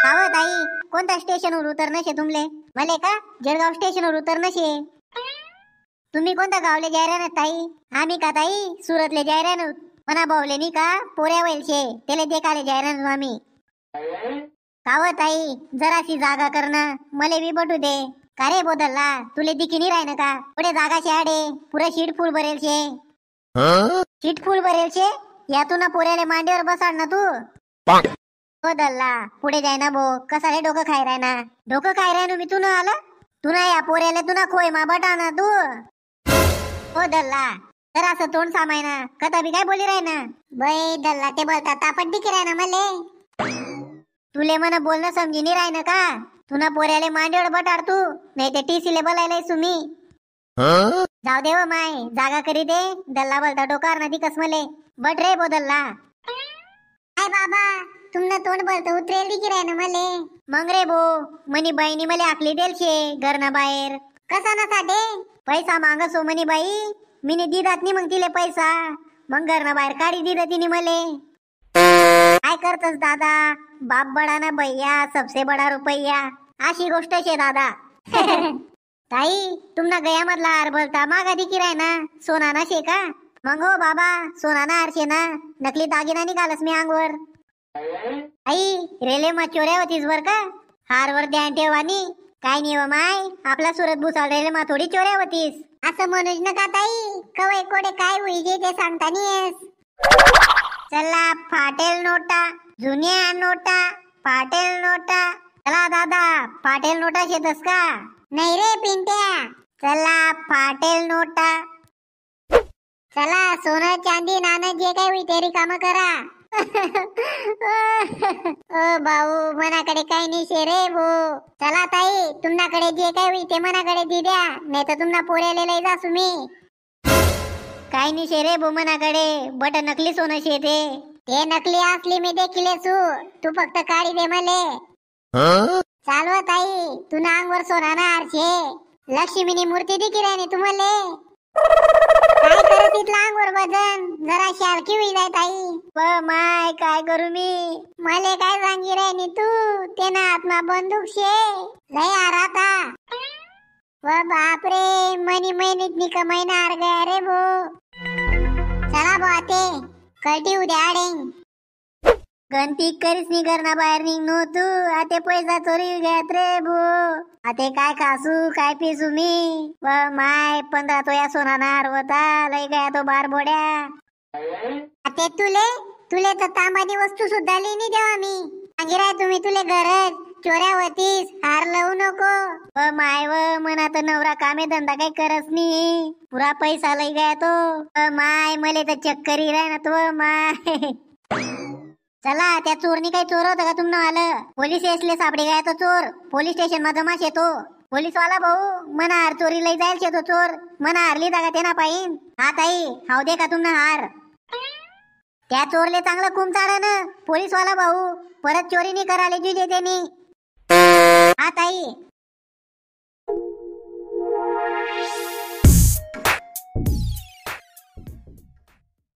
काव ताई, कोणत्या स्टेशनवर उतरणं शे तुमले? मले का जळगाव स्टेशनवर उतरणं शे. तुम्ही कोणत्या गावले जायरा ताई? आम्ही का ताई सुरतले जायरा न. मना भाऊले नी का पोऱ्या वैल शे त्याले देखाले जायरा न आम्ही. काव ताई, जराशी जागा करणं मले बी बटू दे. का रे बोदलला, तुले दिकी नाही राहिन का? पुढे जागा शे आडे पुरा शीट फुल भरेल शे. शीट फुल भरेल शे. यातून पोऱ्याले मांडीवर बसाड ना तू. बोदलला पुढे जाय ना भो. कसा रे डोकं खाय राय ना? डोकं खाय राय ना मी तू न आलं. तू ना या पोऱ्याले तू ना खोय मा बटा ना तू. बोदलला तर असं तोंड सामाय ना. कथा बी काय बोली राय ना? बाई दल्ला ते बोलता तापट दिकी राय ना मले. तुले मन बोलणं समजी नाही राय ना का? तू ना पोऱ्याले मांडीवर बटाड तू, नाही ते टीसीले बोलायलाय तुम्ही. जाऊ दे व माय, जागा करी दे. दल्ला बोलता डोकार नदी कस मले बट रे बोदलला. काय बाबा, तुमनं तोंड बोलत उतरेल दिकी राय ना मले. मग रे भो, मनी बाईनी मले आखली देल शे घरना बाहेर. कसा नसा दे? पैसा मागसो मनी बाई. मीने दिदात नी मग तिले पैसा. मग घरना बाहेर काढी दिदा तिने मले. काय करतस दादा? बाप बडा ना भैया, सबसे बडा रुपया. अशी गोष्ट शे दादा. ताई, तुमना गया मधला हार बोलता मागा दिकी राय ना. सोना ना शे का? मग हो बाबा, सोना ना हार शे ना. नकली दागिना निघालस मी अंगवर. आई, रेल्वे मा चोऱ्या होतीस बर का? हारवर ध्यान ठेवानी. काय नाही व माय, आपला सुरत भुसाळ रेल्वे मा थोडी चोऱ्या होतीस. असं म्हणूच नका ताई, कवय कोडे काय होईजे ते सांगता नाहीस. चला फाटेल नोटा, जुन्या नोटा, फाटेल नोटा. चला दादा, फाटेल नोटा शेतस का? नाही रे पिंट्या. चला फाटेल नोटा. चला सोनं चांदी नाणं जे काय होई ते रिकाम करा. ओ भाऊ, मनाकडे काही नाही शे रे भो. चला ताई, तुमनाकडे जे काय होई ते मनाकडे दी द्या, नाही तर तुमना पोऱ्याले लय जा तुम्ही. काही नाही शे रे भो मनाकडे, बट नकली सोनं शे ते. ते नकली असली मी देखील सू. तू फक्त काढी दे मले. चालव ताई, तू ना अंगवर सोना ना आरशे. लक्ष्मीनी मूर्ती दिकी राहिनी तुम्हाले. काय करत इथला अंगवर वजन जरा शालकी होई जाय ताई. माय काय करू मी? मले काय सांगी राहिनी तू? ते ना आत्मा बंदूक शे लय आराता. व बाप रे, मनी महिनीत नी कमाई ना आर गया रे भो. चला बो आते, कळटी उद्या आडेंग. गंती करीस नी घरना बाहेर निघ तू. आते पैसा चोरी घ्यात रे भो. आते काय खासू काय पिसू मी? व माय 15 तोया सोना नार होता लय गया तो बार बोड्या. आते तुले तर तांबानी वस्तू सुद्धा लिहिनी देवा मी. सांगिराय तुम्ही तुले गरज चोऱ्या होतीस, हार लावू नको. व माय व मना तर नवरा कामे धंदा काही करस नी. पुरा पैसा लय गया तो. माय मले तर चक्करी राय ना तो माय. चला, त्या चोरनी काही चोर होतं का तुमनं आलं? पोलीस स्टेशनले सापडी गया तो चोर. पोलीस स्टेशन मा जमा शेतो. पोलीस वाला भाऊ मना हार चोरी लई जाईल शेतो चोर. मना हारली जागा ते ना पाहिन. हा ताई, हाव दे का तुमनं हार? त्या चोरले चांगलं कुम चाड ना पोलीस वाला भाऊ. परत चोरी नाही करायला जुजे त्यांनी. हा ताई,